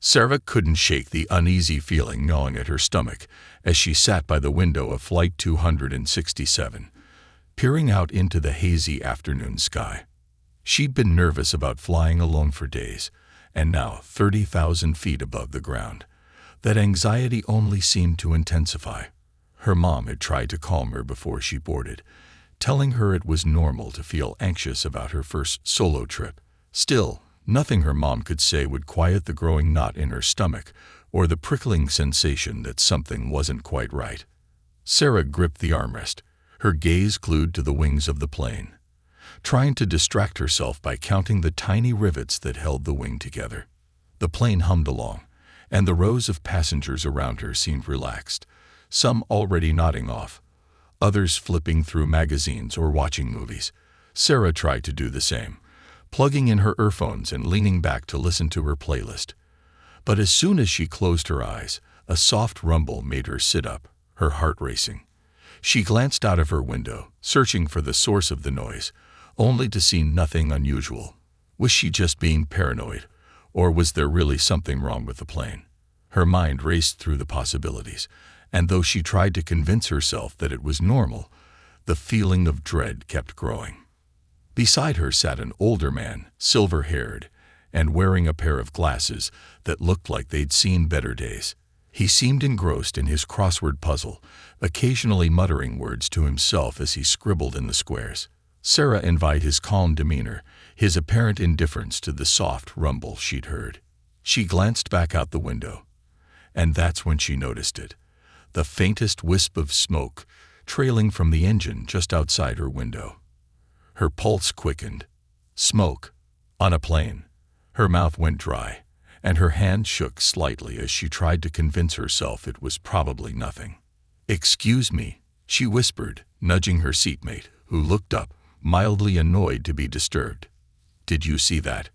Sarah couldn't shake the uneasy feeling gnawing at her stomach as she sat by the window of Flight 267, peering out into the hazy afternoon sky. She'd been nervous about flying alone for days, and now, 30,000 feet above the ground, that anxiety only seemed to intensify. Her mom had tried to calm her before she boarded, telling her it was normal to feel anxious about her first solo trip. Still, nothing her mom could say would quiet the growing knot in her stomach or the prickling sensation that something wasn't quite right. Sarah gripped the armrest, her gaze glued to the wings of the plane, trying to distract herself by counting the tiny rivets that held the wing together. The plane hummed along, and the rows of passengers around her seemed relaxed, some already nodding off, others flipping through magazines or watching movies. Sarah tried to do the same, plugging in her earphones and leaning back to listen to her playlist. But as soon as she closed her eyes, a soft rumble made her sit up, her heart racing. She glanced out of her window, searching for the source of the noise, only to see nothing unusual. Was she just being paranoid, or was there really something wrong with the plane? Her mind raced through the possibilities, and though she tried to convince herself that it was normal, the feeling of dread kept growing. Beside her sat an older man, silver-haired, and wearing a pair of glasses that looked like they'd seen better days. He seemed engrossed in his crossword puzzle, occasionally muttering words to himself as he scribbled in the squares. Sarah envied his calm demeanor, his apparent indifference to the soft rumble she'd heard. She glanced back out the window, and that's when she noticed it. The faintest wisp of smoke trailing from the engine just outside her window. Her pulse quickened. Smoke. On a plane. Her mouth went dry, and her hand shook slightly as she tried to convince herself it was probably nothing. "Excuse me," she whispered, nudging her seatmate, who looked up, mildly annoyed to be disturbed. "Did you see that?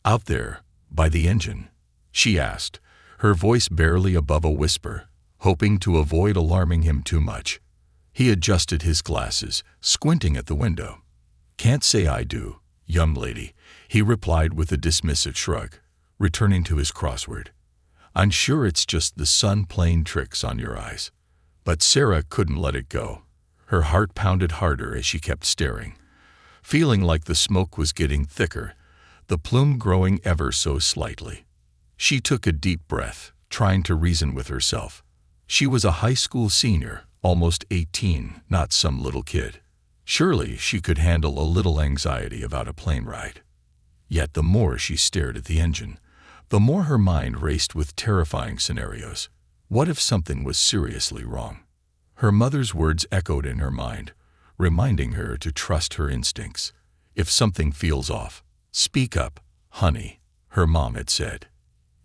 Out there, by the engine?" she asked, her voice barely above a whisper, hoping to avoid alarming him too much. He adjusted his glasses, squinting at the window. "Can't say I do, young lady," he replied with a dismissive shrug, returning to his crossword. "I'm sure it's just the sun playing tricks on your eyes." But Sarah couldn't let it go. Her heart pounded harder as she kept staring, feeling like the smoke was getting thicker, the plume growing ever so slightly. She took a deep breath, trying to reason with herself. She was a high school senior, almost 18, not some little kid. Surely she could handle a little anxiety about a plane ride. Yet the more she stared at the engine, the more her mind raced with terrifying scenarios. What if something was seriously wrong? Her mother's words echoed in her mind, reminding her to trust her instincts. "If something feels off, speak up, honey," her mom had said.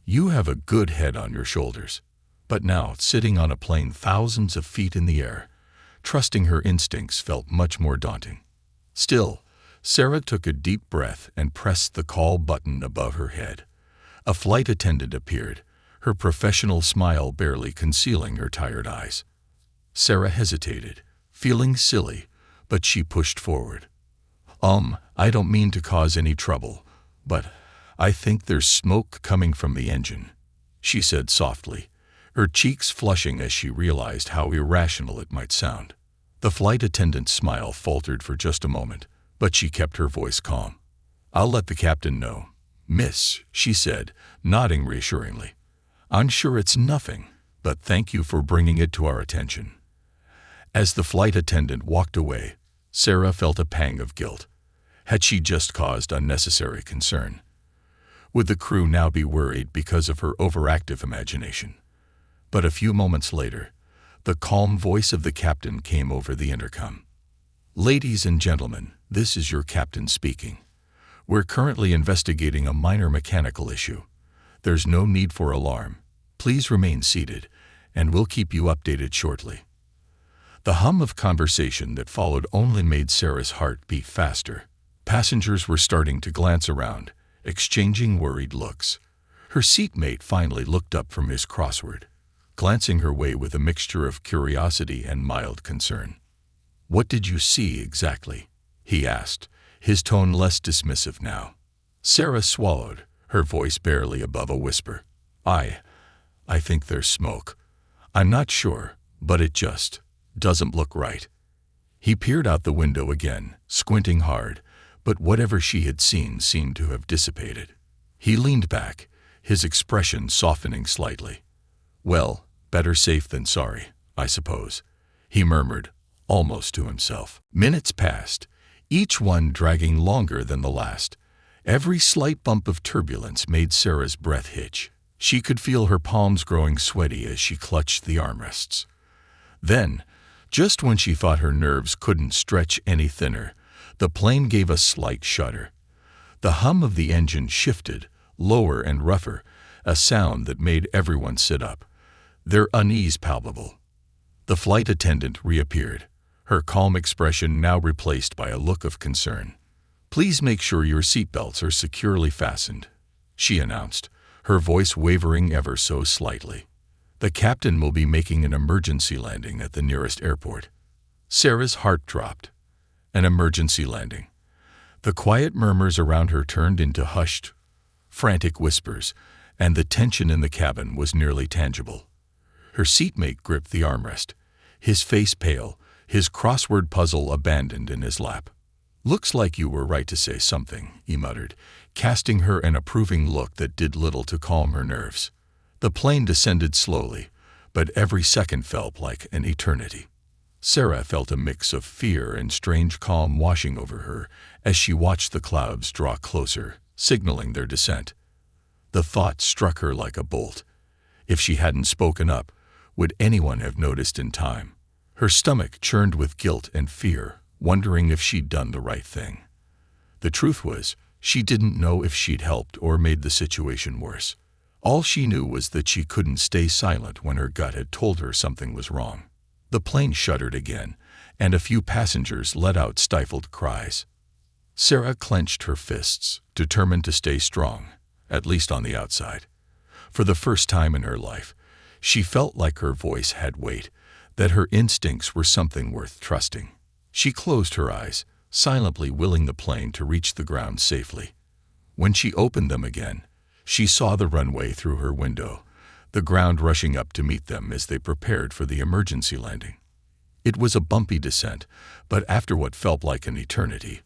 "You have a good head on your shoulders." But now, sitting on a plane thousands of feet in the air, trusting her instincts felt much more daunting. Still, Sarah took a deep breath and pressed the call button above her head. A flight attendant appeared, her professional smile barely concealing her tired eyes. Sarah hesitated, feeling silly, but she pushed forward. I don't mean to cause any trouble, but I think there's smoke coming from the engine," she said softly, her cheeks flushing as she realized how irrational it might sound. The flight attendant's smile faltered for just a moment, but she kept her voice calm. "I'll let the captain know, miss," she said, nodding reassuringly. "I'm sure it's nothing, but thank you for bringing it to our attention." As the flight attendant walked away, Sarah felt a pang of guilt. Had she just caused unnecessary concern? Would the crew now be worried because of her overactive imagination? But a few moments later, the calm voice of the captain came over the intercom. "Ladies and gentlemen, this is your captain speaking. We're currently investigating a minor mechanical issue. There's no need for alarm. Please remain seated, and we'll keep you updated shortly." The hum of conversation that followed only made Sarah's heart beat faster. Passengers were starting to glance around, exchanging worried looks. Her seatmate finally looked up from his crossword, glancing her way with a mixture of curiosity and mild concern. "What did you see exactly?" he asked, his tone less dismissive now. Sarah swallowed, her voice barely above a whisper. I think there's smoke. I'm not sure, but it just doesn't look right." He peered out the window again, squinting hard, but whatever she had seen seemed to have dissipated. He leaned back, his expression softening slightly. "Well, better safe than sorry, I suppose," he murmured, almost to himself. Minutes passed, each one dragging longer than the last. Every slight bump of turbulence made Sarah's breath hitch. She could feel her palms growing sweaty as she clutched the armrests. Then, just when she thought her nerves couldn't stretch any thinner, the plane gave a slight shudder. The hum of the engine shifted, lower and rougher, a sound that made everyone sit up, their unease palpable. The flight attendant reappeared, her calm expression now replaced by a look of concern. "Please make sure your seatbelts are securely fastened," she announced, her voice wavering ever so slightly. "The captain will be making an emergency landing at the nearest airport." Sarah's heart dropped. An emergency landing. The quiet murmurs around her turned into hushed, frantic whispers, and the tension in the cabin was nearly tangible. Her seatmate gripped the armrest, his face pale, his crossword puzzle abandoned in his lap. "Looks like you were right to say something," he muttered, casting her an approving look that did little to calm her nerves. The plane descended slowly, but every second felt like an eternity. Sarah felt a mix of fear and strange calm washing over her as she watched the clouds draw closer, signaling their descent. The thought struck her like a bolt. If she hadn't spoken up, would anyone have noticed in time? Her stomach churned with guilt and fear, wondering if she'd done the right thing. The truth was, she didn't know if she'd helped or made the situation worse. All she knew was that she couldn't stay silent when her gut had told her something was wrong. The plane shuddered again, and a few passengers let out stifled cries. Sarah clenched her fists, determined to stay strong, at least on the outside. For the first time in her life, she felt like her voice had weight, that her instincts were something worth trusting. She closed her eyes, silently willing the plane to reach the ground safely. When she opened them again, she saw the runway through her window, the ground rushing up to meet them as they prepared for the emergency landing. It was a bumpy descent, but after what felt like an eternity,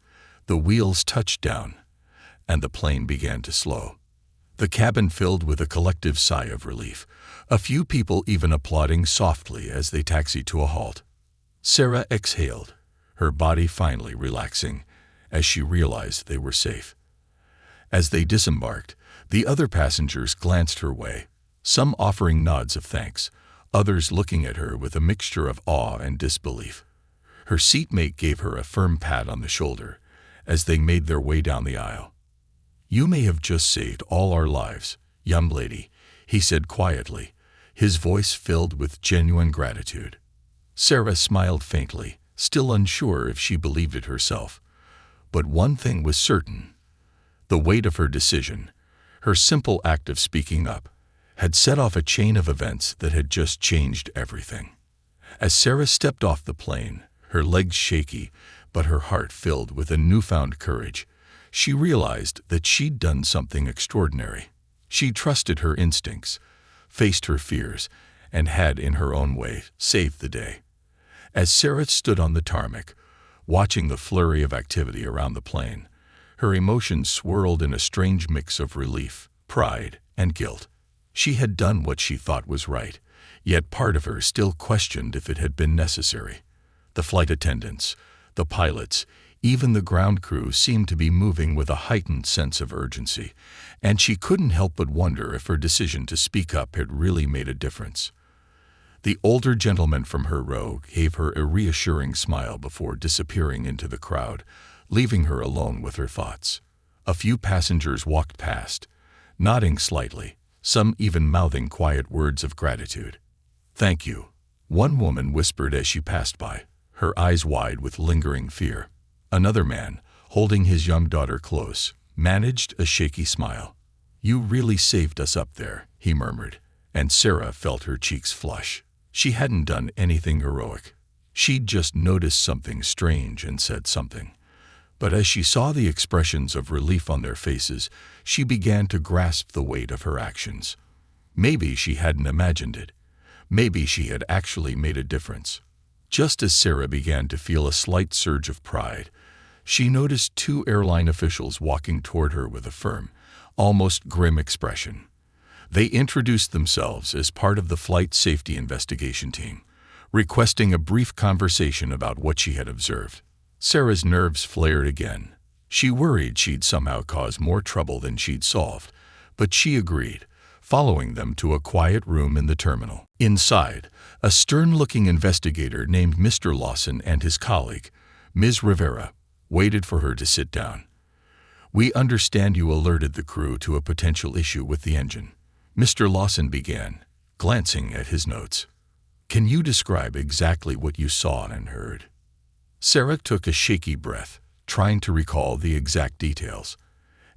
the wheels touched down, and the plane began to slow. The cabin filled with a collective sigh of relief, a few people even applauding softly as they taxied to a halt. Sarah exhaled, her body finally relaxing, as she realized they were safe. As they disembarked, the other passengers glanced her way, some offering nods of thanks, others looking at her with a mixture of awe and disbelief. Her seatmate gave her a firm pat on the shoulder as they made their way down the aisle. "You may have just saved all our lives, young lady," he said quietly, his voice filled with genuine gratitude. Sarah smiled faintly, still unsure if she believed it herself. But one thing was certain. The weight of her decision, her simple act of speaking up, had set off a chain of events that had just changed everything. As Sarah stepped off the plane, her legs shaky, but her heart filled with a newfound courage, she realized that she'd done something extraordinary. She trusted her instincts, faced her fears, and had, in her own way, saved the day. As Sarah stood on the tarmac, watching the flurry of activity around the plane, her emotions swirled in a strange mix of relief, pride, and guilt. She had done what she thought was right, yet part of her still questioned if it had been necessary. The flight attendants, the pilots, even the ground crew seemed to be moving with a heightened sense of urgency, and she couldn't help but wonder if her decision to speak up had really made a difference. The older gentleman from her row gave her a reassuring smile before disappearing into the crowd, leaving her alone with her thoughts. A few passengers walked past, nodding slightly, some even mouthing quiet words of gratitude. "Thank you," one woman whispered as she passed by, her eyes wide with lingering fear. Another man, holding his young daughter close, managed a shaky smile. "You really saved us up there," he murmured, and Sarah felt her cheeks flush. She hadn't done anything heroic. She'd just noticed something strange and said something. But as she saw the expressions of relief on their faces, she began to grasp the weight of her actions. Maybe she hadn't imagined it. Maybe she had actually made a difference. Just as Sarah began to feel a slight surge of pride, she noticed two airline officials walking toward her with a firm, almost grim expression. They introduced themselves as part of the flight safety investigation team, requesting a brief conversation about what she had observed. Sarah's nerves flared again. She worried she'd somehow caused more trouble than she'd solved, but she agreed, following them to a quiet room in the terminal. Inside, a stern-looking investigator named Mr. Lawson and his colleague, Ms. Rivera, waited for her to sit down. "We understand you alerted the crew to a potential issue with the engine," Mr. Lawson began, glancing at his notes. "Can you describe exactly what you saw and heard?" Sarah took a shaky breath, trying to recall the exact details.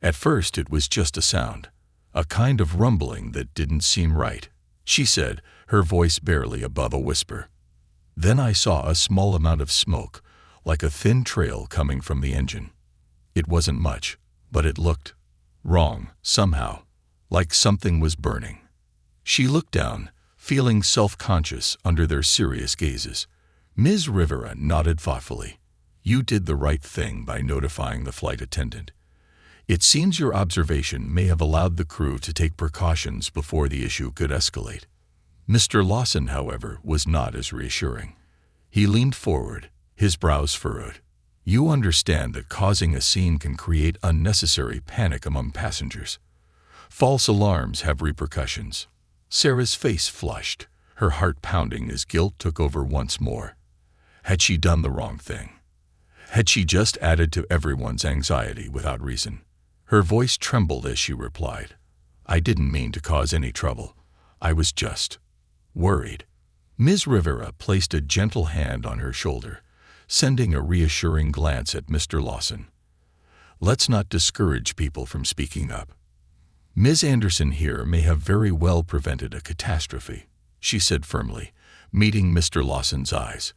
At first it was just a sound, a kind of rumbling that didn't seem right, she said, her voice barely above a whisper. "Then I saw a small amount of smoke, like a thin trail coming from the engine. It wasn't much, but it looked wrong, somehow, like something was burning." She looked down, feeling self-conscious under their serious gazes. Ms. Rivera nodded thoughtfully. "You did the right thing by notifying the flight attendant. It seems your observation may have allowed the crew to take precautions before the issue could escalate." Mr. Lawson, however, was not as reassuring. He leaned forward, his brows furrowed. "You understand that causing a scene can create unnecessary panic among passengers. False alarms have repercussions." Sarah's face flushed, her heart pounding as guilt took over once more. Had she done the wrong thing? Had she just added to everyone's anxiety without reason? Her voice trembled as she replied, "I didn't mean to cause any trouble. I was just worried." Ms. Rivera placed a gentle hand on her shoulder, sending a reassuring glance at Mr. Lawson. "Let's not discourage people from speaking up. Ms. Anderson here may have very well prevented a catastrophe," she said firmly, meeting Mr. Lawson's eyes.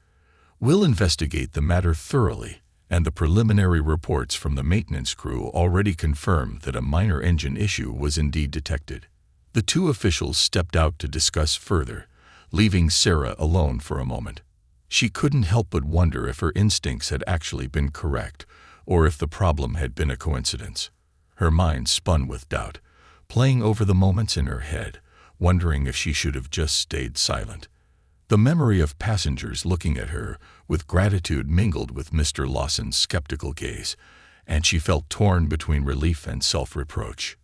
"We'll investigate the matter thoroughly, and the preliminary reports from the maintenance crew already confirm that a minor engine issue was indeed detected." The two officials stepped out to discuss further, leaving Sarah alone for a moment. She couldn't help but wonder if her instincts had actually been correct, or if the problem had been a coincidence. Her mind spun with doubt, playing over the moments in her head, wondering if she should have just stayed silent. The memory of passengers looking at her with gratitude mingled with Mr. Lawson's skeptical gaze, and she felt torn between relief and self-reproach.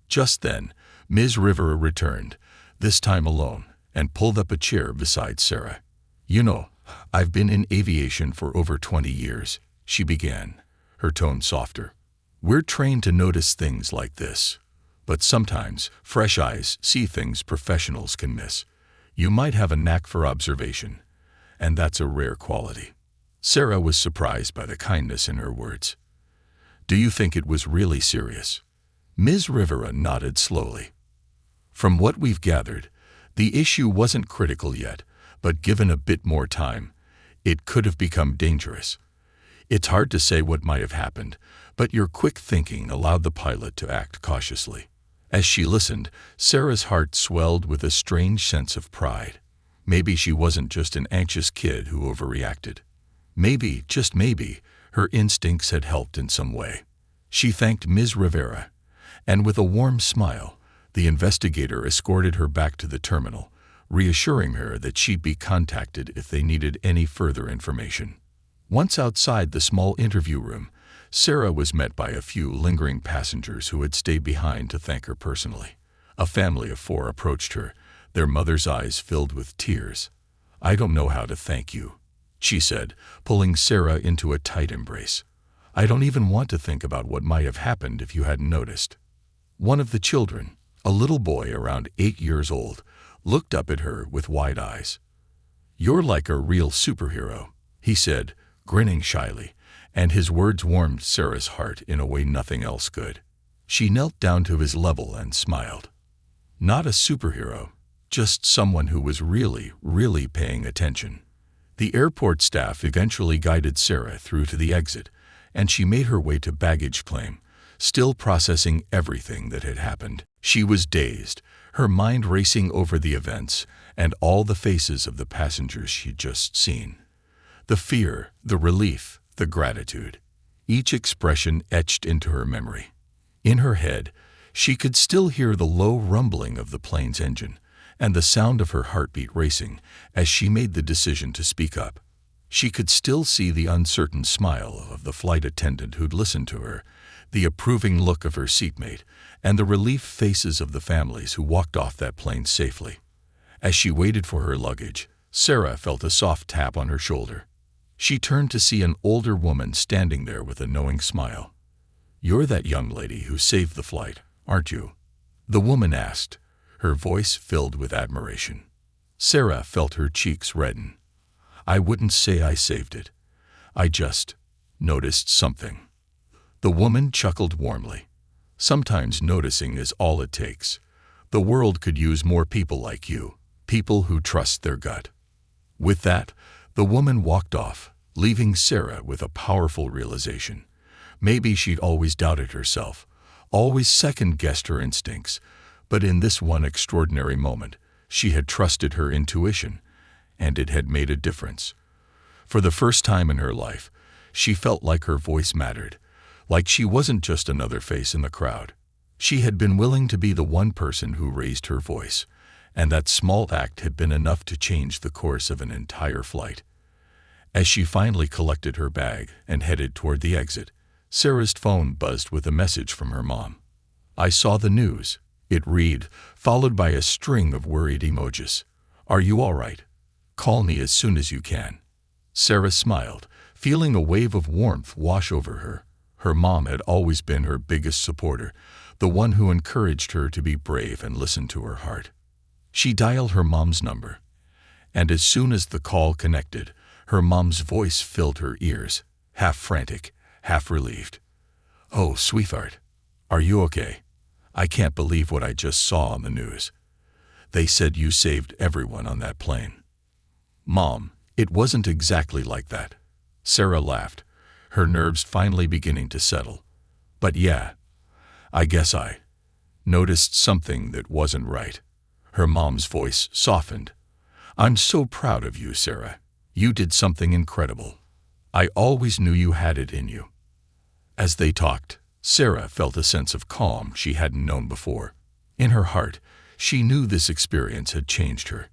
Just then, Ms. Rivera returned, this time alone, and pulled up a chair beside Sarah. "You know, I've been in aviation for over 20 years, she began, her tone softer. "We're trained to notice things like this. But sometimes, fresh eyes see things professionals can miss. You might have a knack for observation, and that's a rare quality." Sarah was surprised by the kindness in her words. "Do you think it was really serious?" Ms. Rivera nodded slowly. "From what we've gathered, the issue wasn't critical yet, but given a bit more time, it could have become dangerous. It's hard to say what might have happened, but your quick thinking allowed the pilot to act cautiously." As she listened, Sarah's heart swelled with a strange sense of pride. Maybe she wasn't just an anxious kid who overreacted. Maybe, just maybe, her instincts had helped in some way. She thanked Ms. Rivera, and with a warm smile, the investigator escorted her back to the terminal, reassuring her that she'd be contacted if they needed any further information. Once outside the small interview room, Sarah was met by a few lingering passengers who had stayed behind to thank her personally. A family of 4 approached her, their mother's eyes filled with tears. "I don't know how to thank you," she said, pulling Sarah into a tight embrace. "I don't even want to think about what might have happened if you hadn't noticed." One of the children, a little boy around 8 years old, looked up at her with wide eyes. "You're like a real superhero," he said, grinning shyly, and his words warmed Sarah's heart in a way nothing else could. She knelt down to his level and smiled. Not a superhero, just someone who was really, really paying attention. The airport staff eventually guided Sarah through to the exit, and she made her way to baggage claim, still processing everything that had happened. She was dazed, her mind racing over the events and all the faces of the passengers she'd just seen. The fear, the relief, the gratitude, each expression etched into her memory. In her head, she could still hear the low rumbling of the plane's engine and the sound of her heartbeat racing as she made the decision to speak up. She could still see the uncertain smile of the flight attendant who'd listened to her, the approving look of her seatmate, and the relief faces of the families who walked off that plane safely. As she waited for her luggage, Sarah felt a soft tap on her shoulder. She turned to see an older woman standing there with a knowing smile. "You're that young lady who saved the flight, aren't you?" the woman asked, her voice filled with admiration. Sarah felt her cheeks redden. "I wouldn't say I saved it. I just noticed something." The woman chuckled warmly. "Sometimes noticing is all it takes. The world could use more people like you, people who trust their gut." With that, the woman walked off, leaving Sarah with a powerful realization. Maybe she'd always doubted herself, always second-guessed her instincts, but in this one extraordinary moment, she had trusted her intuition, and it had made a difference. For the first time in her life, she felt like her voice mattered, like she wasn't just another face in the crowd. She had been willing to be the one person who raised her voice, and that small act had been enough to change the course of an entire flight. As she finally collected her bag and headed toward the exit, Sarah's phone buzzed with a message from her mom. "I saw the news," it read, followed by a string of worried emojis. "Are you all right? Call me as soon as you can." Sarah smiled, feeling a wave of warmth wash over her. Her mom had always been her biggest supporter, the one who encouraged her to be brave and listen to her heart. She dialed her mom's number, and as soon as the call connected, her mom's voice filled her ears, half frantic, half relieved. "Oh, sweetheart, are you okay? I can't believe what I just saw on the news. They said you saved everyone on that plane." "Mom, it wasn't exactly like that." Sarah laughed, her nerves finally beginning to settle. "But yeah, I guess I noticed something that wasn't right." Her mom's voice softened. "I'm so proud of you, Sarah. You did something incredible. I always knew you had it in you." As they talked, Sarah felt a sense of calm she hadn't known before. In her heart, she knew this experience had changed her.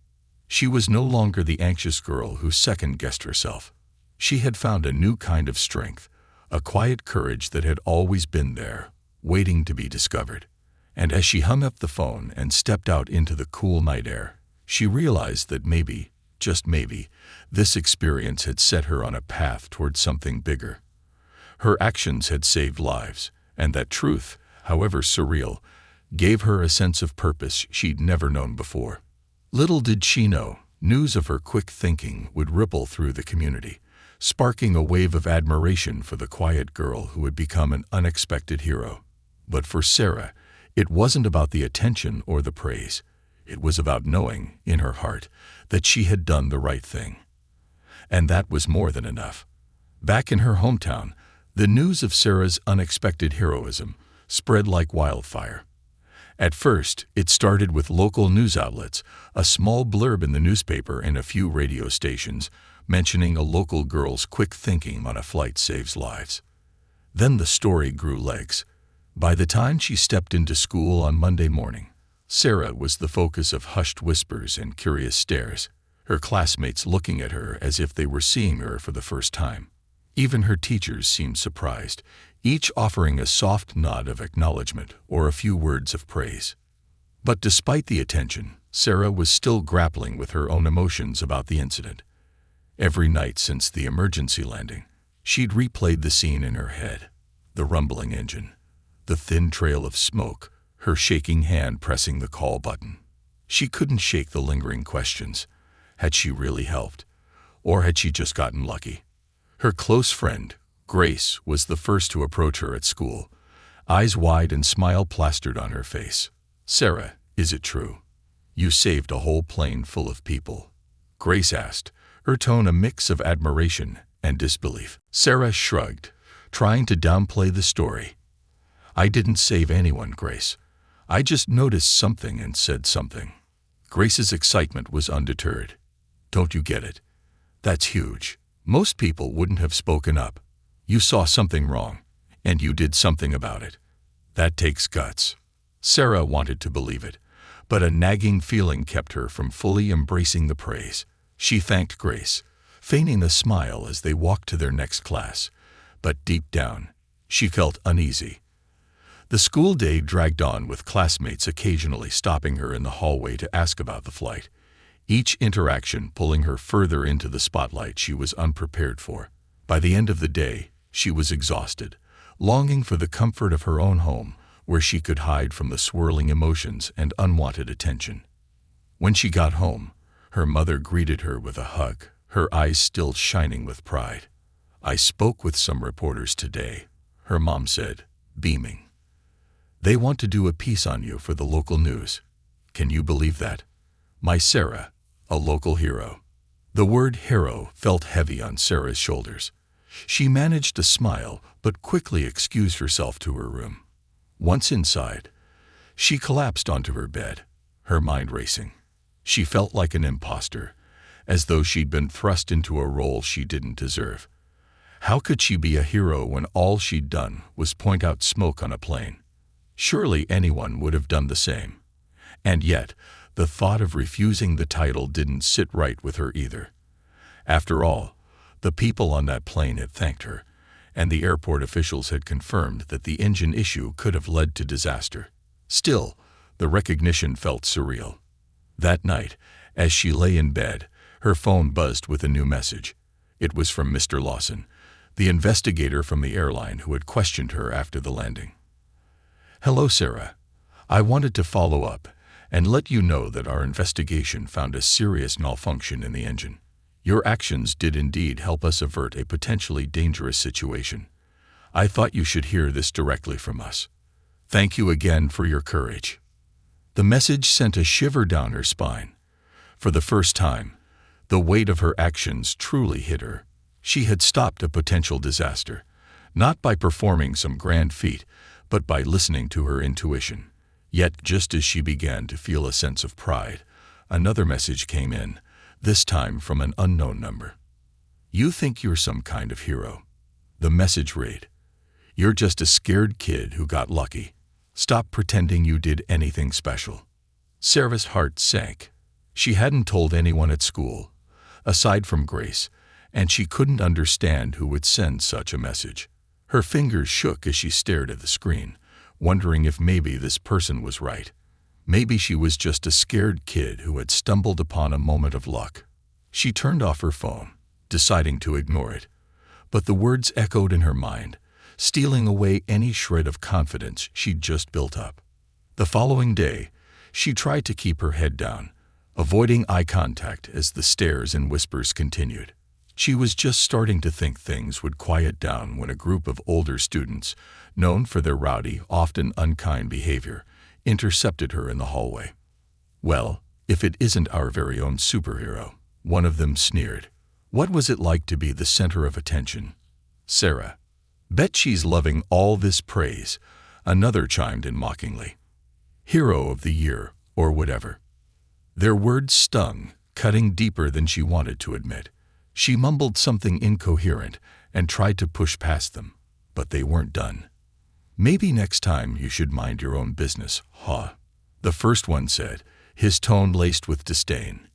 She was no longer the anxious girl who second-guessed herself. She had found a new kind of strength, a quiet courage that had always been there, waiting to be discovered. And as she hung up the phone and stepped out into the cool night air, she realized that maybe, just maybe, this experience had set her on a path toward something bigger. Her actions had saved lives, and that truth, however surreal, gave her a sense of purpose she'd never known before. Little did she know, news of her quick thinking would ripple through the community, sparking a wave of admiration for the quiet girl who had become an unexpected hero. But for Sarah, it wasn't about the attention or the praise. It was about knowing, in her heart, that she had done the right thing. And that was more than enough. Back in her hometown, the news of Sarah's unexpected heroism spread like wildfire. At first, it started with local news outlets, a small blurb in the newspaper and a few radio stations mentioning a local girl's quick thinking on a flight saves lives. Then the story grew legs. By the time she stepped into school on Monday morning, Sarah was the focus of hushed whispers and curious stares, her classmates looking at her as if they were seeing her for the first time. Even her teachers seemed surprised, each offering a soft nod of acknowledgement or a few words of praise. But despite the attention, Sarah was still grappling with her own emotions about the incident. Every night since the emergency landing, she'd replayed the scene in her head, the rumbling engine, the thin trail of smoke, her shaking hand pressing the call button. She couldn't shake the lingering questions. Had she really helped? Or had she just gotten lucky? Her close friend, Grace, was the first to approach her at school, eyes wide and smile plastered on her face. "Sarah, is it true? You saved a whole plane full of people?" Grace asked, her tone a mix of admiration and disbelief. Sarah shrugged, trying to downplay the story. "I didn't save anyone, Grace. I just noticed something and said something. Grace's excitement was undeterred. Don't you get it? That's huge. Most people wouldn't have spoken up. You saw something wrong, and you did something about it. That takes guts. Sarah wanted to believe it, but a nagging feeling kept her from fully embracing the praise. She thanked Grace, feigning a smile as they walked to their next class, but deep down, she felt uneasy. The school day dragged on with classmates occasionally stopping her in the hallway to ask about the flight, each interaction pulling her further into the spotlight she was unprepared for. By the end of the day, she was exhausted, longing for the comfort of her own home, where she could hide from the swirling emotions and unwanted attention. When she got home, her mother greeted her with a hug, her eyes still shining with pride. "I spoke with some reporters today," her mom said, beaming. "They want to do a piece on you for the local news. Can you believe that? My Sarah, a local hero." The word hero felt heavy on Sarah's shoulders. She managed to smile, but quickly excused herself to her room. Once inside, she collapsed onto her bed, her mind racing. She felt like an imposter, as though she'd been thrust into a role she didn't deserve. How could she be a hero when all she'd done was point out smoke on a plane? Surely anyone would have done the same. And yet, the thought of refusing the title didn't sit right with her either. After all, the people on that plane had thanked her, and the airport officials had confirmed that the engine issue could have led to disaster. Still, the recognition felt surreal. That night, as she lay in bed, her phone buzzed with a new message. It was from Mr. Lawson, the investigator from the airline who had questioned her after the landing. "Hello, Sarah. I wanted to follow up and let you know that our investigation found a serious malfunction in the engine. Your actions did indeed help us avert a potentially dangerous situation. I thought you should hear this directly from us. Thank you again for your courage." The message sent a shiver down her spine. For the first time, the weight of her actions truly hit her. She had stopped a potential disaster, not by performing some grand feat, but by listening to her intuition. Yet, just as she began to feel a sense of pride, another message came in, this time from an unknown number. "You think you're some kind of hero." The message read, "You're just a scared kid who got lucky. Stop pretending you did anything special." Sarah's heart sank. She hadn't told anyone at school, aside from Grace, and she couldn't understand who would send such a message. Her fingers shook as she stared at the screen, wondering if maybe this person was right. Maybe she was just a scared kid who had stumbled upon a moment of luck. She turned off her phone, deciding to ignore it. But the words echoed in her mind, stealing away any shred of confidence she'd just built up. The following day, she tried to keep her head down, avoiding eye contact as the stares and whispers continued. She was just starting to think things would quiet down when a group of older students, known for their rowdy, often unkind behavior, intercepted her in the hallway. "Well, if it isn't our very own superhero," one of them sneered. "What was it like to be the center of attention?" "Sarah. Bet she's loving all this praise," another chimed in mockingly. "Hero of the year, or whatever." Their words stung, cutting deeper than she wanted to admit. She mumbled something incoherent and tried to push past them, but they weren't done. "Maybe next time you should mind your own business, huh?" the first one said, his tone laced with disdain.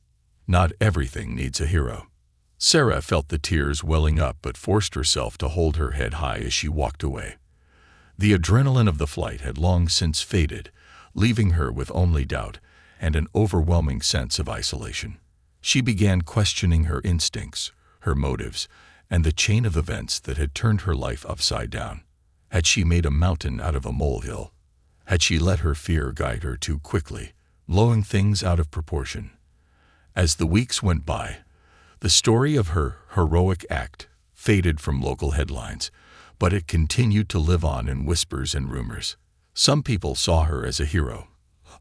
"Not everything needs a hero." Sarah felt the tears welling up but forced herself to hold her head high as she walked away. The adrenaline of the flight had long since faded, leaving her with only doubt and an overwhelming sense of isolation. She began questioning her instincts, her motives, and the chain of events that had turned her life upside down. Had she made a mountain out of a molehill? Had she let her fear guide her too quickly, blowing things out of proportion? As the weeks went by, the story of her heroic act faded from local headlines, but it continued to live on in whispers and rumors. Some people saw her as a hero.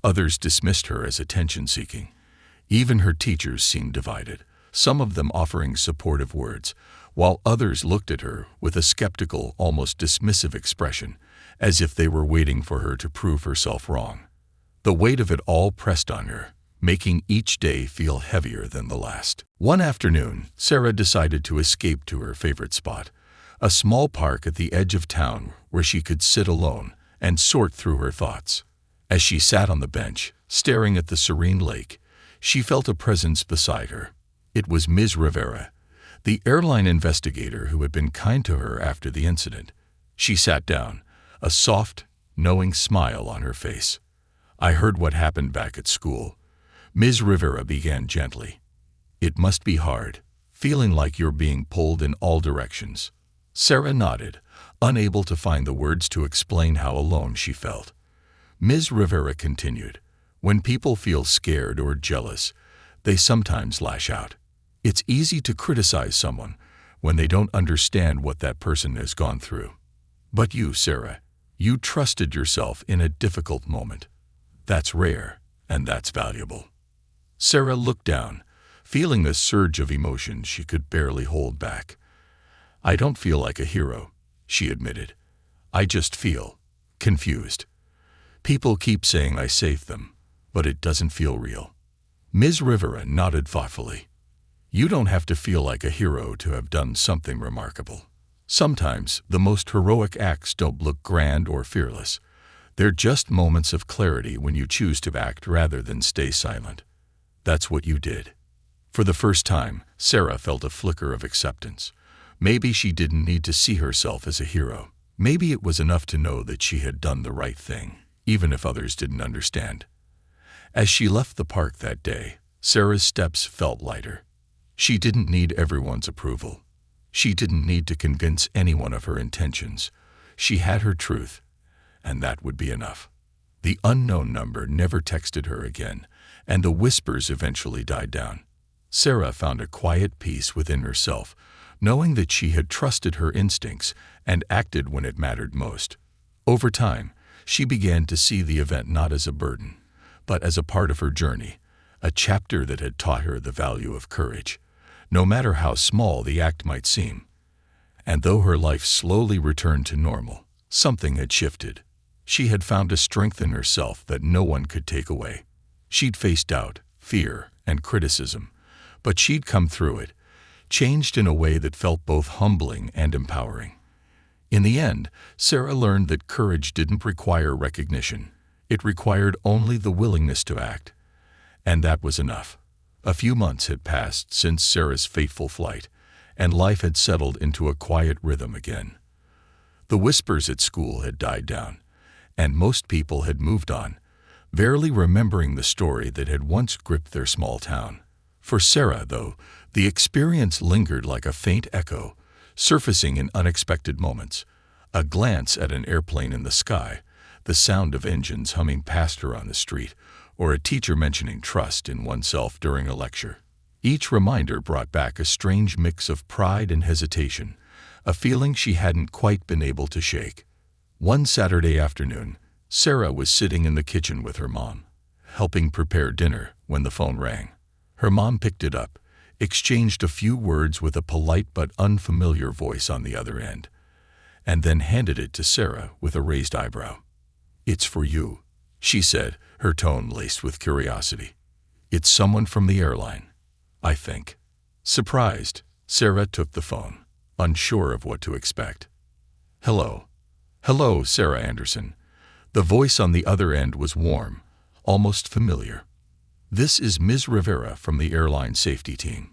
Others dismissed her as attention-seeking. Even her teachers seemed divided, some of them offering supportive words, while others looked at her with a skeptical, almost dismissive expression, as if they were waiting for her to prove herself wrong. The weight of it all pressed on her, making each day feel heavier than the last. One afternoon, Sarah decided to escape to her favorite spot, a small park at the edge of town where she could sit alone and sort through her thoughts. As she sat on the bench, staring at the serene lake, she felt a presence beside her. It was Ms. Rivera, the airline investigator who had been kind to her after the incident. She sat down, a soft, knowing smile on her face. "I heard what happened back at school," Ms. Rivera began gently. "It must be hard, feeling like you're being pulled in all directions." Sarah nodded, unable to find the words to explain how alone she felt. Ms. Rivera continued, "When people feel scared or jealous, they sometimes lash out. It's easy to criticize someone when they don't understand what that person has gone through. But you, Sarah, you trusted yourself in a difficult moment. That's rare, and that's valuable." Sarah looked down, feeling a surge of emotion she could barely hold back. "I don't feel like a hero," she admitted. "I just feel confused. People keep saying I saved them, but it doesn't feel real." Ms. Rivera nodded thoughtfully. "You don't have to feel like a hero to have done something remarkable. Sometimes the most heroic acts don't look grand or fearless. They're just moments of clarity when you choose to act rather than stay silent. That's what you did." For the first time, Sarah felt a flicker of acceptance. Maybe she didn't need to see herself as a hero. Maybe it was enough to know that she had done the right thing, even if others didn't understand. As she left the park that day, Sarah's steps felt lighter. She didn't need everyone's approval. She didn't need to convince anyone of her intentions. She had her truth, and that would be enough. The unknown number never texted her again, and the whispers eventually died down. Sarah found a quiet peace within herself, knowing that she had trusted her instincts and acted when it mattered most. Over time, she began to see the event not as a burden, but as a part of her journey, a chapter that had taught her the value of courage, no matter how small the act might seem. And though her life slowly returned to normal, something had shifted. She had found a strength in herself that no one could take away. She'd faced doubt, fear, and criticism, but she'd come through it, changed in a way that felt both humbling and empowering. In the end, Sarah learned that courage didn't require recognition. It required only the willingness to act. And that was enough. A few months had passed since Sarah's fateful flight, and life had settled into a quiet rhythm again. The whispers at school had died down, and most people had moved on, barely remembering the story that had once gripped their small town. For Sarah, though, the experience lingered like a faint echo, surfacing in unexpected moments. A glance at an airplane in the sky, the sound of engines humming past her on the street, or a teacher mentioning trust in oneself during a lecture. Each reminder brought back a strange mix of pride and hesitation, a feeling she hadn't quite been able to shake. One Saturday afternoon, Sarah was sitting in the kitchen with her mom, helping prepare dinner, when the phone rang. Her mom picked it up, exchanged a few words with a polite but unfamiliar voice on the other end, and then handed it to Sarah with a raised eyebrow. "It's for you," she said, her tone laced with curiosity. "It's someone from the airline, I think." Surprised, Sarah took the phone, unsure of what to expect. "Hello. Hello, Sarah Anderson." The voice on the other end was warm, almost familiar. "This is Ms. Rivera from the airline safety team.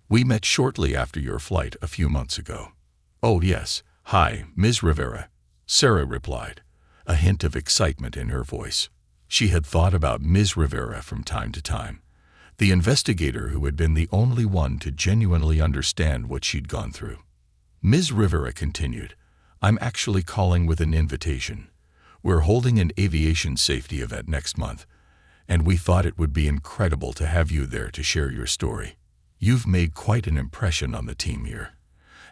We met shortly after your flight a few months ago." "Oh, yes. Hi, Ms. Rivera," Sarah replied, a hint of excitement in her voice. She had thought about Ms. Rivera from time to time, the investigator who had been the only one to genuinely understand what she'd gone through. Ms. Rivera continued, "I'm actually calling with an invitation. We're holding an aviation safety event next month, and we thought it would be incredible to have you there to share your story. You've made quite an impression on the team here,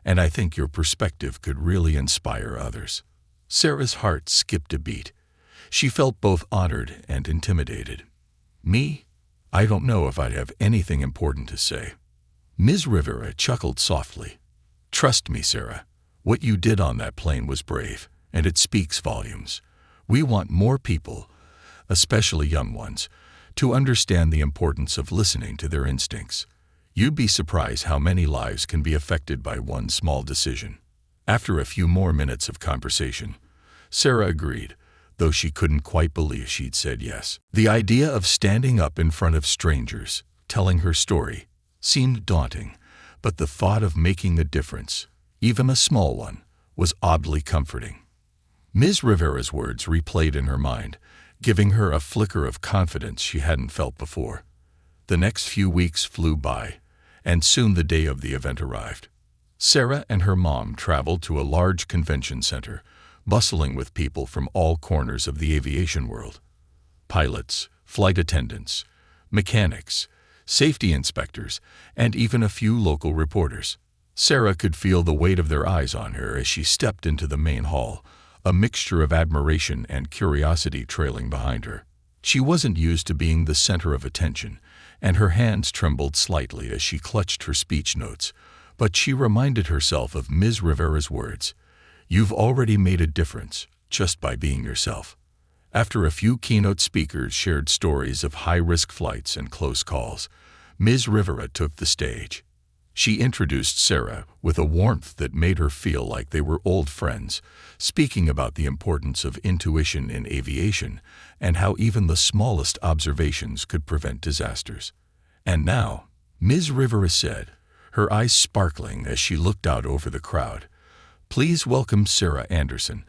and I think your perspective could really inspire others." Sarah's heart skipped a beat. She felt both honored and intimidated. "Me? I don't know if I'd have anything important to say." Ms. Rivera chuckled softly. "Trust me, Sarah. What you did on that plane was brave, and it speaks volumes. We want more people especially young ones, to understand the importance of listening to their instincts. You'd be surprised how many lives can be affected by one small decision. After a few more minutes of conversation, Sarah agreed, though she couldn't quite believe she'd said yes. The idea of standing up in front of strangers, telling her story, seemed daunting, but the thought of making a difference, even a small one, was oddly comforting. Ms. Rivera's words replayed in her mind, giving her a flicker of confidence she hadn't felt before. The next few weeks flew by, and soon the day of the event arrived. Sarah and her mom traveled to a large convention center, bustling with people from all corners of the aviation world. Pilots, flight attendants, mechanics, safety inspectors, and even a few local reporters. Sarah could feel the weight of their eyes on her as she stepped into the main hall, a mixture of admiration and curiosity trailing behind her. She wasn't used to being the center of attention, and her hands trembled slightly as she clutched her speech notes, but she reminded herself of Ms. Rivera's words, "You've already made a difference, just by being yourself." After a few keynote speakers shared stories of high-risk flights and close calls, Ms. Rivera took the stage. She introduced Sarah with a warmth that made her feel like they were old friends, speaking about the importance of intuition in aviation and how even the smallest observations could prevent disasters. "And now," Ms. Rivera said, her eyes sparkling as she looked out over the crowd, "please welcome Sarah Anderson,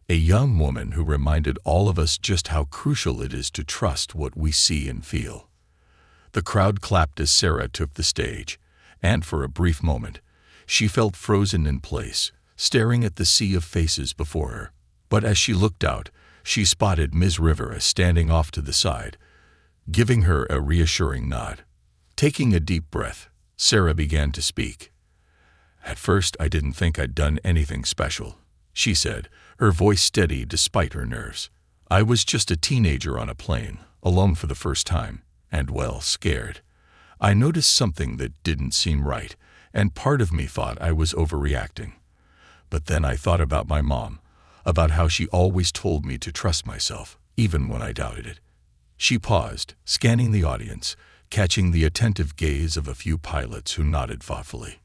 a young woman who reminded all of us just how crucial it is to trust what we see and feel." The crowd clapped as Sarah took the stage, and for a brief moment, she felt frozen in place, staring at the sea of faces before her. But as she looked out, she spotted Ms. Rivera standing off to the side, giving her a reassuring nod. Taking a deep breath, Sarah began to speak. "At first, I didn't think I'd done anything special," she said, her voice steady despite her nerves. "I was just a teenager on a plane, alone for the first time, and, well, scared. I noticed something that didn't seem right, and part of me thought I was overreacting. But then I thought about my mom, about how she always told me to trust myself, even when I doubted it." She paused, scanning the audience, catching the attentive gaze of a few pilots who nodded thoughtfully.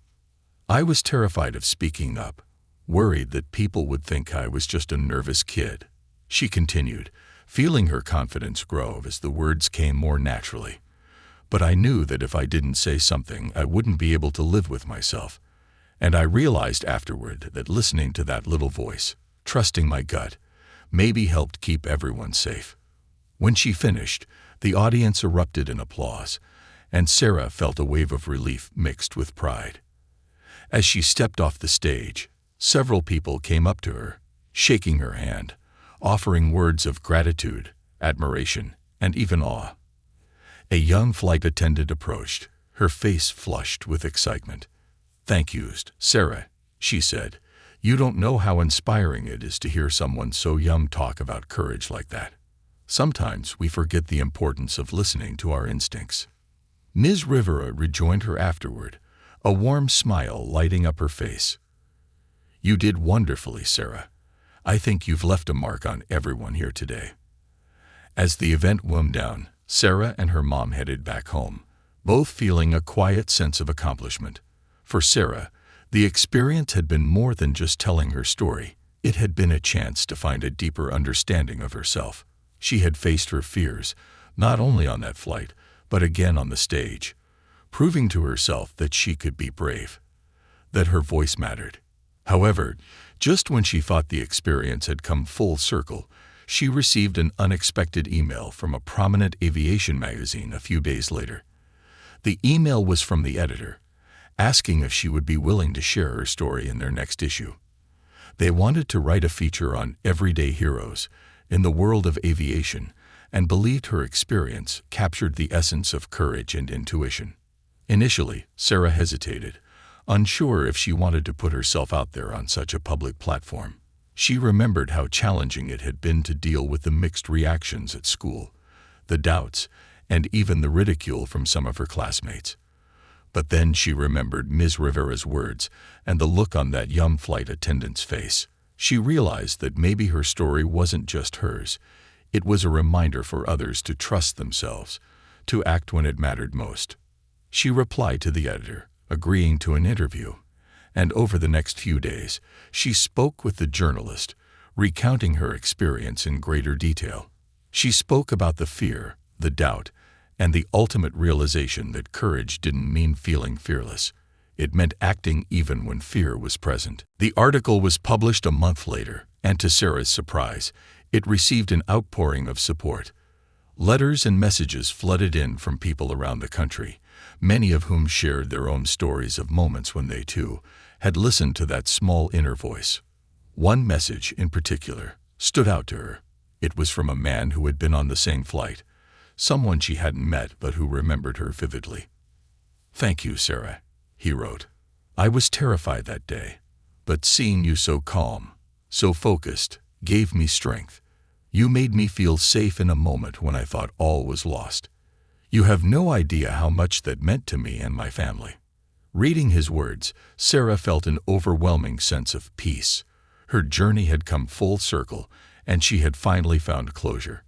"I was terrified of speaking up, worried that people would think I was just a nervous kid," she continued, feeling her confidence grow as the words came more naturally. "But I knew that if I didn't say something, I wouldn't be able to live with myself. And I realized afterward that listening to that little voice, trusting my gut, maybe helped keep everyone safe." When she finished, the audience erupted in applause, and Sarah felt a wave of relief mixed with pride. As she stepped off the stage, several people came up to her, shaking her hand, offering words of gratitude, admiration, and even awe. A young flight attendant approached, her face flushed with excitement. "Thank you, Sarah," she said. "You don't know how inspiring it is to hear someone so young talk about courage like that. Sometimes we forget the importance of listening to our instincts." Ms. Rivera rejoined her afterward, a warm smile lighting up her face. "You did wonderfully, Sarah. I think you've left a mark on everyone here today." As the event wound down, Sarah and her mom headed back home, both feeling a quiet sense of accomplishment. For Sarah, the experience had been more than just telling her story. It had been a chance to find a deeper understanding of herself. She had faced her fears, not only on that flight, but again on the stage, proving to herself that she could be brave, that her voice mattered. However, just when she thought the experience had come full circle, she received an unexpected email from a prominent aviation magazine a few days later. The email was from the editor, asking if she would be willing to share her story in their next issue. They wanted to write a feature on everyday heroes in the world of aviation, and believed her experience captured the essence of courage and intuition. Initially, Sarah hesitated, unsure if she wanted to put herself out there on such a public platform. She remembered how challenging it had been to deal with the mixed reactions at school, the doubts, and even the ridicule from some of her classmates. But then she remembered Ms. Rivera's words and the look on that young flight attendant's face. She realized that maybe her story wasn't just hers, It was a reminder for others to trust themselves, to act when it mattered most. She replied to the editor, agreeing to an interview, and over the next few days, she spoke with the journalist, recounting her experience in greater detail. She spoke about the fear, the doubt, and the ultimate realization that courage didn't mean feeling fearless. It meant acting even when fear was present. The article was published a month later, and to Sarah's surprise, it received an outpouring of support. Letters and messages flooded in from people around the country, many of whom shared their own stories of moments when they, too, had listened to that small inner voice. One message, in particular, stood out to her. It was from a man who had been on the same flight, someone she hadn't met but who remembered her vividly. "Thank you, Sarah," he wrote. "I was terrified that day, but seeing you so calm, so focused, gave me strength. You made me feel safe in a moment when I thought all was lost. You have no idea how much that meant to me and my family." Reading his words, Sarah felt an overwhelming sense of peace. Her journey had come full circle, and she had finally found closure.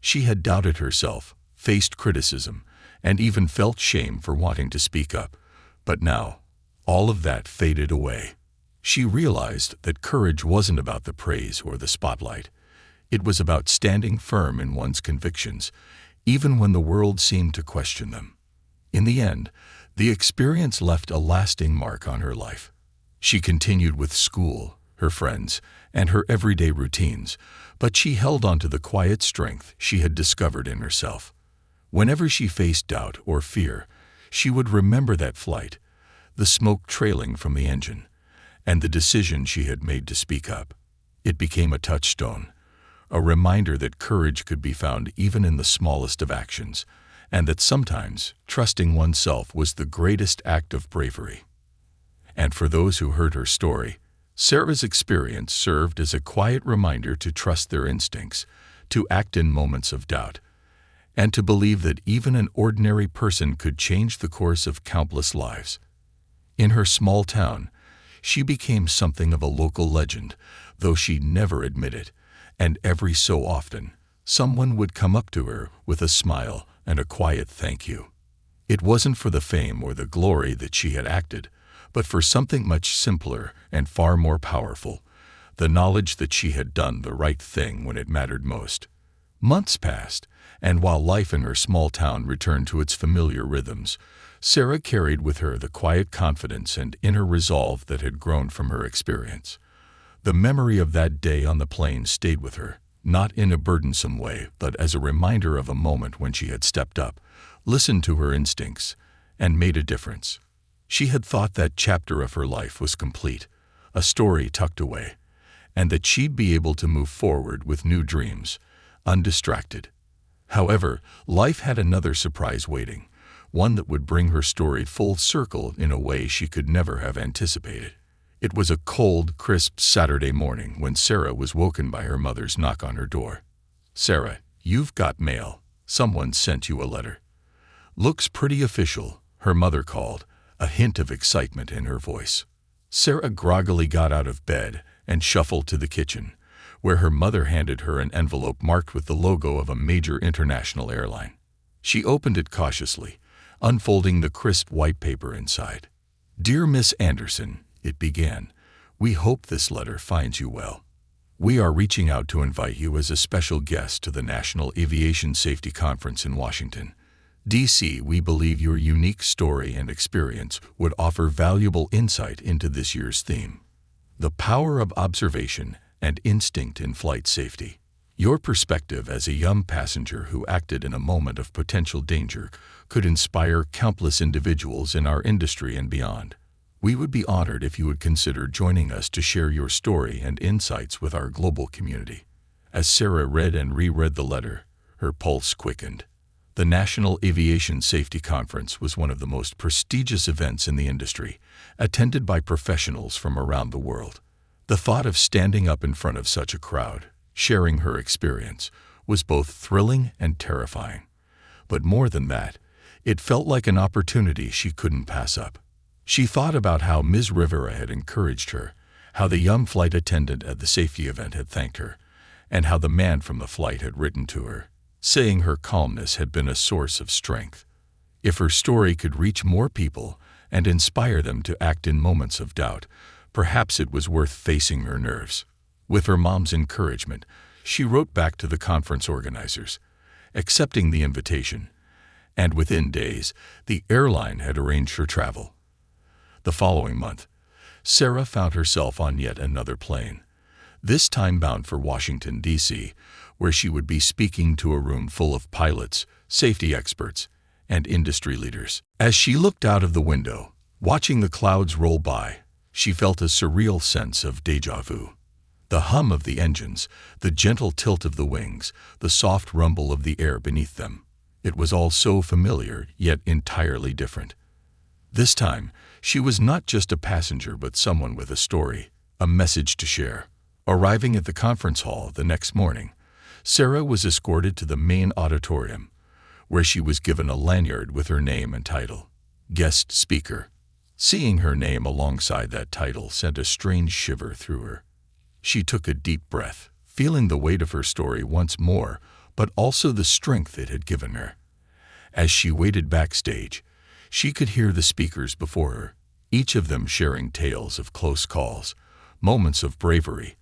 She had doubted herself, faced criticism, and even felt shame for wanting to speak up. But now, all of that faded away. She realized that courage wasn't about the praise or the spotlight. It was about standing firm in one's convictions, even when the world seemed to question them. In the end, the experience left a lasting mark on her life. She continued with school, her friends, and her everyday routines, but she held on to the quiet strength she had discovered in herself. Whenever she faced doubt or fear, she would remember that flight, the smoke trailing from the engine, and the decision she had made to speak up. It became a touchstone, a reminder that courage could be found even in the smallest of actions, and that sometimes trusting oneself was the greatest act of bravery. And for those who heard her story, Sarah's experience served as a quiet reminder to trust their instincts, to act in moments of doubt, and to believe that even an ordinary person could change the course of countless lives. In her small town, she became something of a local legend, though she'd never admit it, and every so often, someone would come up to her with a smile and a quiet thank you. It wasn't for the fame or the glory that she had acted, but for something much simpler and far more powerful, the knowledge that she had done the right thing when it mattered most. Months passed, and while life in her small town returned to its familiar rhythms, Sarah carried with her the quiet confidence and inner resolve that had grown from her experience. The memory of that day on the plane stayed with her, not in a burdensome way, but as a reminder of a moment when she had stepped up, listened to her instincts, and made a difference. She had thought that chapter of her life was complete, a story tucked away, and that she'd be able to move forward with new dreams, undistracted. However, life had another surprise waiting, one that would bring her story full circle in a way she could never have anticipated. It was a cold, crisp Saturday morning when Sarah was woken by her mother's knock on her door. "Sarah, you've got mail. Someone sent you a letter." "Looks pretty official," her mother called, a hint of excitement in her voice. Sarah groggily got out of bed and shuffled to the kitchen, where her mother handed her an envelope marked with the logo of a major international airline. She opened it cautiously, unfolding the crisp white paper inside. "Dear Miss Anderson," it began, "we hope this letter finds you well. We are reaching out to invite you as a special guest to the National Aviation Safety Conference in Washington, D.C. We believe your unique story and experience would offer valuable insight into this year's theme, the power of observation and instinct in flight safety. Your perspective as a young passenger who acted in a moment of potential danger could inspire countless individuals in our industry and beyond. We would be honored if you would consider joining us to share your story and insights with our global community." As Sarah read and reread the letter, her pulse quickened. The National Aviation Safety Conference was one of the most prestigious events in the industry, attended by professionals from around the world. The thought of standing up in front of such a crowd, sharing her experience, was both thrilling and terrifying. But more than that, it felt like an opportunity she couldn't pass up. She thought about how Ms. Rivera had encouraged her, how the young flight attendant at the safety event had thanked her, and how the man from the flight had written to her, saying her calmness had been a source of strength. If her story could reach more people and inspire them to act in moments of doubt, perhaps it was worth facing her nerves. With her mom's encouragement, she wrote back to the conference organizers, accepting the invitation, and within days, the airline had arranged her travel. The following month, Sarah found herself on yet another plane, this time bound for Washington, D.C., where she would be speaking to a room full of pilots, safety experts, and industry leaders. As she looked out of the window, watching the clouds roll by, she felt a surreal sense of déjà vu. The hum of the engines, the gentle tilt of the wings, the soft rumble of the air beneath them. It was all so familiar, yet entirely different. This time, she was not just a passenger but someone with a story, a message to share. Arriving at the conference hall the next morning, Sarah was escorted to the main auditorium, where she was given a lanyard with her name and title, guest speaker. Seeing her name alongside that title sent a strange shiver through her. She took a deep breath, feeling the weight of her story once more, but also the strength it had given her. As she waited backstage, she could hear the speakers before her, each of them sharing tales of close calls, moments of bravery,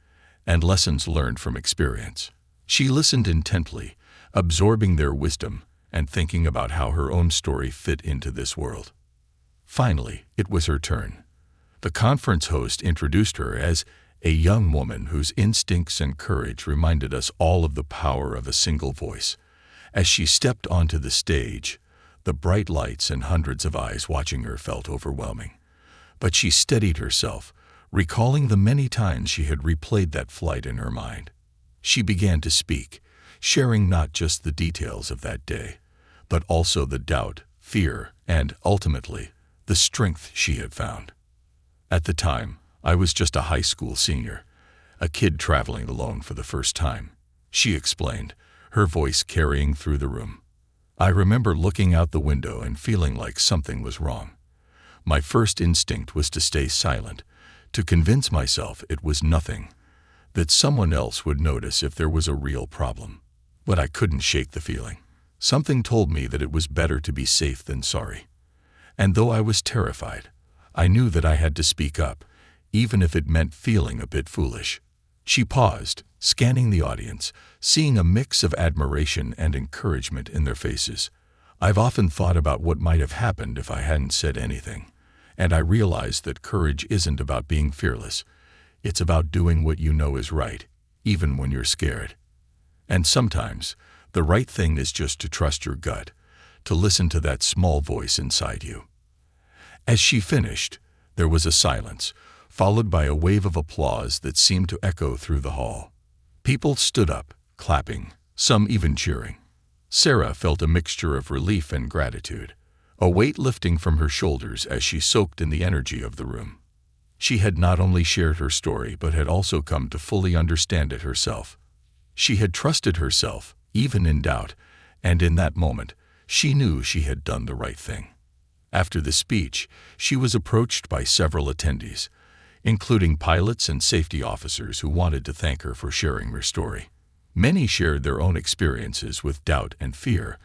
and lessons learned from experience. She listened intently, absorbing their wisdom and thinking about how her own story fit into this world. Finally, it was her turn. The conference host introduced her as a young woman whose instincts and courage reminded us all of the power of a single voice. As she stepped onto the stage, the bright lights and hundreds of eyes watching her felt overwhelming. But she steadied herself, recalling the many times she had replayed that flight in her mind. She began to speak, sharing not just the details of that day, but also the doubt, fear, and, ultimately, the strength she had found. At the time, I was just a high school senior, a kid traveling alone for the first time, she explained, her voice carrying through the room. I remember looking out the window and feeling like something was wrong. My first instinct was to stay silent, to convince myself it was nothing, that someone else would notice if there was a real problem. But I couldn't shake the feeling. Something told me that it was better to be safe than sorry. And though I was terrified, I knew that I had to speak up, even if it meant feeling a bit foolish. She paused, scanning the audience, seeing a mix of admiration and encouragement in their faces. I've often thought about what might have happened if I hadn't said anything, and I realized that courage isn't about being fearless. It's about doing what you know is right, even when you're scared. And sometimes, the right thing is just to trust your gut, to listen to that small voice inside you. As she finished, there was a silence, followed by a wave of applause that seemed to echo through the hall. People stood up, clapping, some even cheering. Sarah felt a mixture of relief and gratitude, a weight lifting from her shoulders as she soaked in the energy of the room. She had not only shared her story but had also come to fully understand it herself. She had trusted herself, even in doubt, and in that moment, she knew she had done the right thing. After the speech, she was approached by several attendees, including pilots and safety officers who wanted to thank her for sharing her story. Many shared their own experiences with doubt and fear,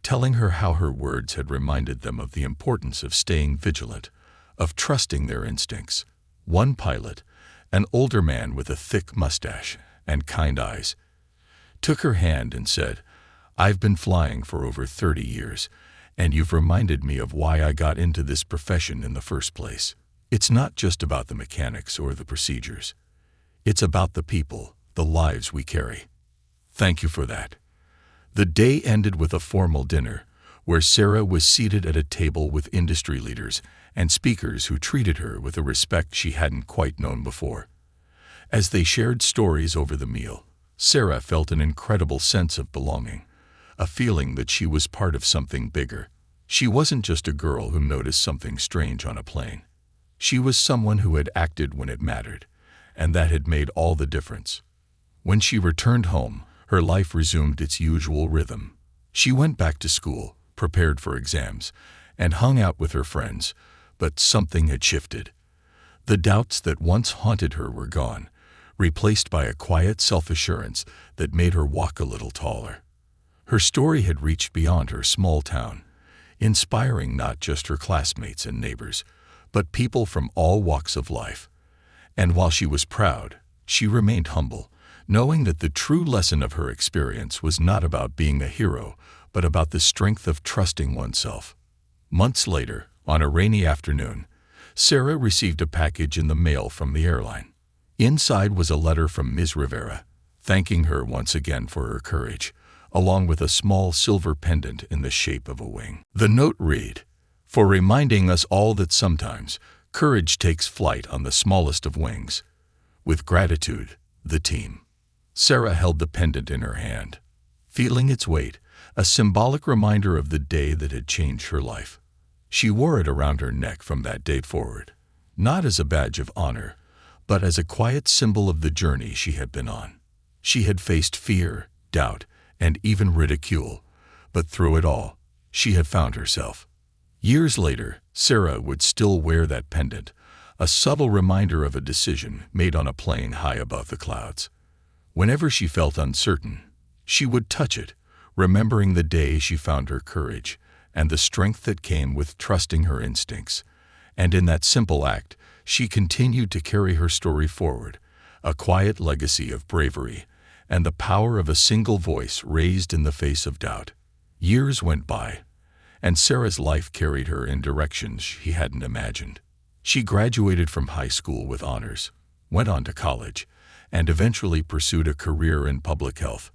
telling her how her words had reminded them of the importance of staying vigilant, of trusting their instincts. One pilot, an older man with a thick mustache and kind eyes, took her hand and said, "I've been flying for over 30 years, and you've reminded me of why I got into this profession in the first place. It's not just about the mechanics or the procedures. It's about the people, the lives we carry. Thank you for that." The day ended with a formal dinner, where Sarah was seated at a table with industry leaders and speakers who treated her with a respect she hadn't quite known before. As they shared stories over the meal, Sarah felt an incredible sense of belonging, a feeling that she was part of something bigger. She wasn't just a girl who noticed something strange on a plane. She was someone who had acted when it mattered, and that had made all the difference. When she returned home, her life resumed its usual rhythm. She went back to school, prepared for exams, and hung out with her friends, but something had shifted. The doubts that once haunted her were gone, replaced by a quiet self-assurance that made her walk a little taller. Her story had reached beyond her small town, inspiring not just her classmates and neighbors, but people from all walks of life. And while she was proud, she remained humble, knowing that the true lesson of her experience was not about being a hero, but about the strength of trusting oneself. Months later, on a rainy afternoon, Sarah received a package in the mail from the airline. Inside was a letter from Ms. Rivera, thanking her once again for her courage, along with a small silver pendant in the shape of a wing. The note read, "For reminding us all that sometimes courage takes flight on the smallest of wings. With gratitude, the team." Sarah held the pendant in her hand, feeling its weight, a symbolic reminder of the day that had changed her life. She wore it around her neck from that day forward, not as a badge of honor, but as a quiet symbol of the journey she had been on. She had faced fear, doubt, and even ridicule, but through it all, she had found herself. Years later, Sarah would still wear that pendant, a subtle reminder of a decision made on a plane high above the clouds. Whenever she felt uncertain, she would touch it, remembering the day she found her courage and the strength that came with trusting her instincts. And in that simple act, she continued to carry her story forward, a quiet legacy of bravery and the power of a single voice raised in the face of doubt. Years went by, and Sarah's life carried her in directions she hadn't imagined. She graduated from high school with honors, went on to college, and eventually pursued a career in public health.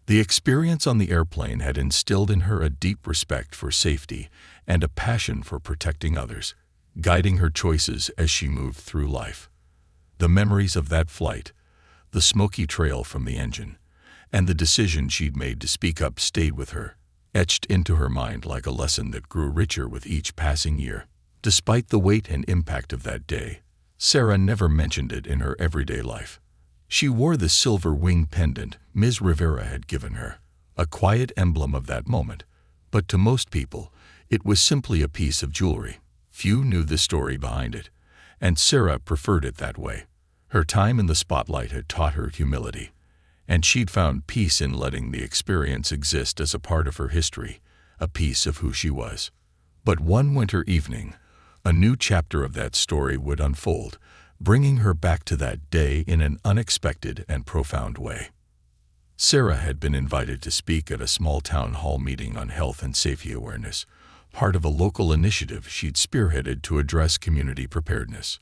The experience on the airplane had instilled in her a deep respect for safety and a passion for protecting others, guiding her choices as she moved through life. The memories of that flight, the smoky trail from the engine, and the decision she'd made to speak up stayed with her, etched into her mind like a lesson that grew richer with each passing year. Despite the weight and impact of that day, Sarah never mentioned it in her everyday life. She wore the silver wing pendant Ms. Rivera had given her, a quiet emblem of that moment, but to most people, it was simply a piece of jewelry. Few knew the story behind it, and Sarah preferred it that way. Her time in the spotlight had taught her humility, and she'd found peace in letting the experience exist as a part of her history, a piece of who she was. But one winter evening, a new chapter of that story would unfold, bringing her back to that day in an unexpected and profound way. Sarah had been invited to speak at a small town hall meeting on health and safety awareness, part of a local initiative she'd spearheaded to address community preparedness.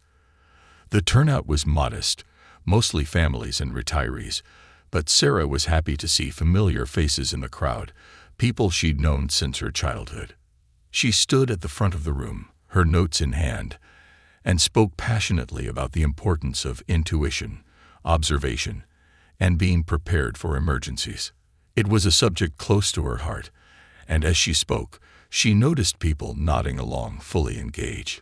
The turnout was modest, mostly families and retirees, but Sarah was happy to see familiar faces in the crowd, people she'd known since her childhood. She stood at the front of the room, her notes in hand, and spoke passionately about the importance of intuition, observation, and being prepared for emergencies. It was a subject close to her heart, and as she spoke, she noticed people nodding along, fully engaged.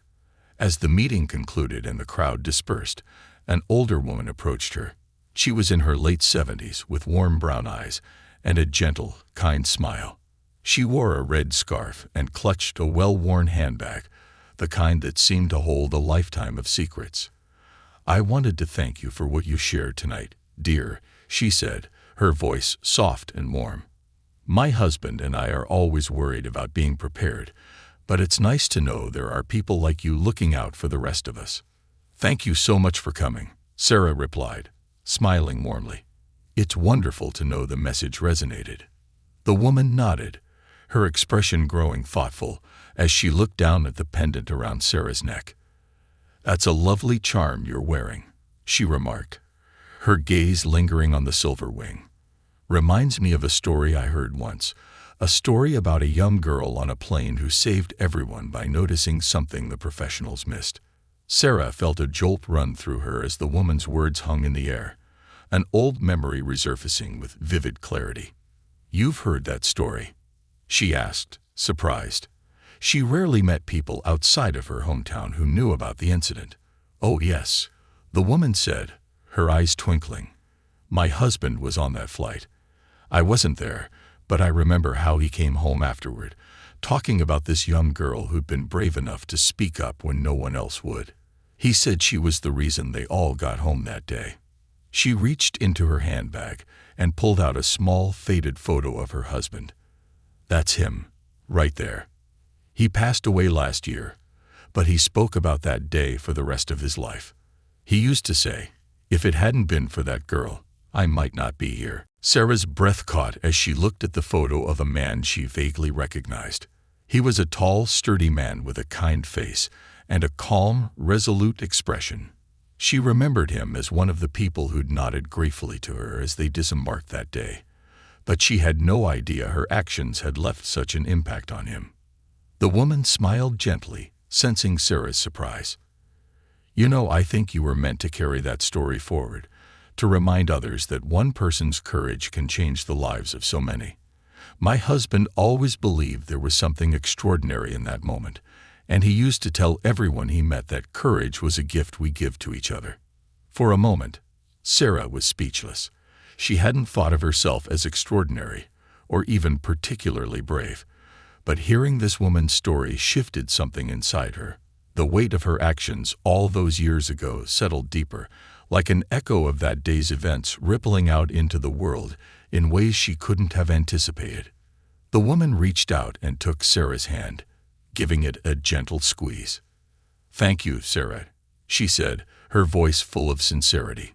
As the meeting concluded and the crowd dispersed, an older woman approached her. She was in her late 70s, with warm brown eyes and a gentle, kind smile. She wore a red scarf and clutched a well-worn handbag, the kind that seemed to hold a lifetime of secrets. "I wanted to thank you for what you shared tonight, dear," she said, her voice soft and warm. "My husband and I are always worried about being prepared, but it's nice to know there are people like you looking out for the rest of us." "Thank you so much for coming," Sarah replied, smiling warmly. "It's wonderful to know the message resonated." The woman nodded, her expression growing thoughtful as she looked down at the pendant around Sarah's neck. "That's a lovely charm you're wearing," she remarked, her gaze lingering on the silver wing. "Reminds me of a story I heard once, a story about a young girl on a plane who saved everyone by noticing something the professionals missed." Sarah felt a jolt run through her as the woman's words hung in the air, an old memory resurfacing with vivid clarity. "You've heard that story?" she asked, surprised. She rarely met people outside of her hometown who knew about the incident. "Oh yes," the woman said, her eyes twinkling. "My husband was on that flight. I wasn't there, but I remember how he came home afterward, talking about this young girl who'd been brave enough to speak up when no one else would. He said she was the reason they all got home that day." She reached into her handbag and pulled out a small, faded photo of her husband. That's him, right there. He passed away last year, but he spoke about that day for the rest of his life. He used to say, "If it hadn't been for that girl, I might not be here." Sarah's breath caught as she looked at the photo of a man she vaguely recognized. He was a tall, sturdy man with a kind face and a calm, resolute expression. She remembered him as one of the people who'd nodded gratefully to her as they disembarked that day, but she had no idea her actions had left such an impact on him. The woman smiled gently, sensing Sarah's surprise. "You know, I think you were meant to carry that story forward, to remind others that one person's courage can change the lives of so many. My husband always believed there was something extraordinary in that moment, and he used to tell everyone he met that courage was a gift we give to each other." For a moment, Sarah was speechless. She hadn't thought of herself as extraordinary, or even particularly brave. But hearing this woman's story shifted something inside her. The weight of her actions all those years ago settled deeper, like an echo of that day's events rippling out into the world in ways she couldn't have anticipated. The woman reached out and took Sarah's hand, giving it a gentle squeeze. "Thank you, Sarah," she said, her voice full of sincerity.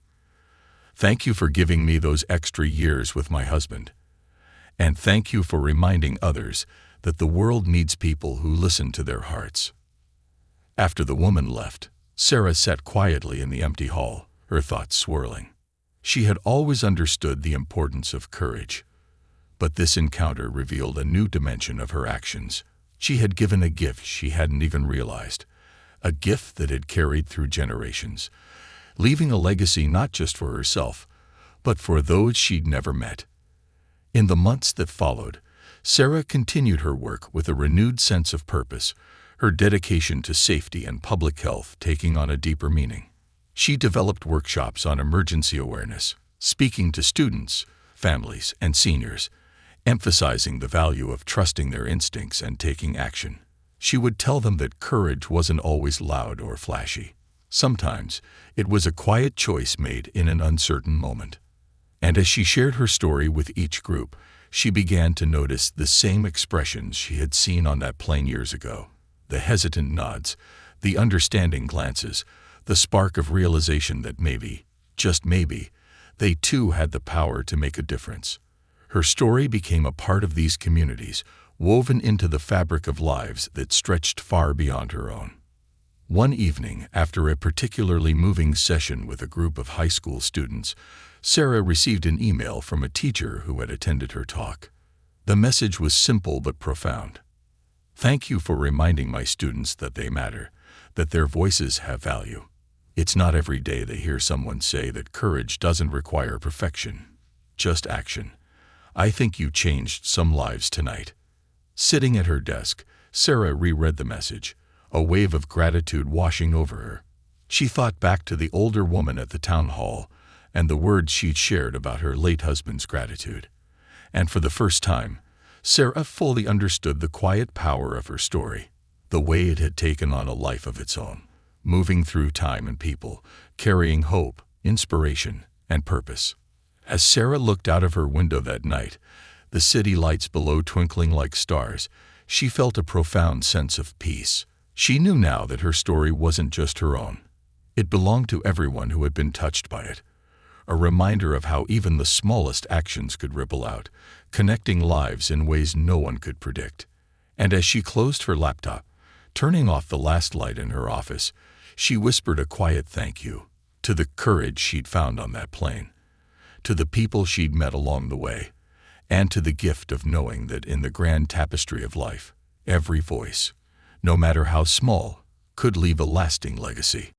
"Thank you for giving me those extra years with my husband. And thank you for reminding others that the world needs people who listen to their hearts." After the woman left, Sarah sat quietly in the empty hall, her thoughts swirling. She had always understood the importance of courage, but this encounter revealed a new dimension of her actions. She had given a gift she hadn't even realized, a gift that had carried through generations, leaving a legacy not just for herself, but for those she'd never met. In the months that followed, Sarah continued her work with a renewed sense of purpose, her dedication to safety and public health taking on a deeper meaning. She developed workshops on emergency awareness, speaking to students, families, and seniors, emphasizing the value of trusting their instincts and taking action. She would tell them that courage wasn't always loud or flashy. Sometimes it was a quiet choice made in an uncertain moment. And as she shared her story with each group, she began to notice the same expressions she had seen on that plane years ago. The hesitant nods, the understanding glances, the spark of realization that maybe, just maybe, they too had the power to make a difference. Her story became a part of these communities, woven into the fabric of lives that stretched far beyond her own. One evening, after a particularly moving session with a group of high school students, Sarah received an email from a teacher who had attended her talk. The message was simple but profound. "Thank you for reminding my students that they matter, that their voices have value. It's not every day they hear someone say that courage doesn't require perfection, just action. I think you changed some lives tonight." Sitting at her desk, Sarah reread the message, a wave of gratitude washing over her. She thought back to the older woman at the town hall and the words she'd shared about her late husband's gratitude. And for the first time, Sarah fully understood the quiet power of her story, the way it had taken on a life of its own, moving through time and people, carrying hope, inspiration, and purpose. As Sarah looked out of her window that night, the city lights below twinkling like stars, she felt a profound sense of peace. She knew now that her story wasn't just her own. It belonged to everyone who had been touched by it, a reminder of how even the smallest actions could ripple out, connecting lives in ways no one could predict. And as she closed her laptop, turning off the last light in her office, she whispered a quiet thank you to the courage she'd found on that plane, to the people she'd met along the way, and to the gift of knowing that in the grand tapestry of life, every voice, no matter how small, could leave a lasting legacy.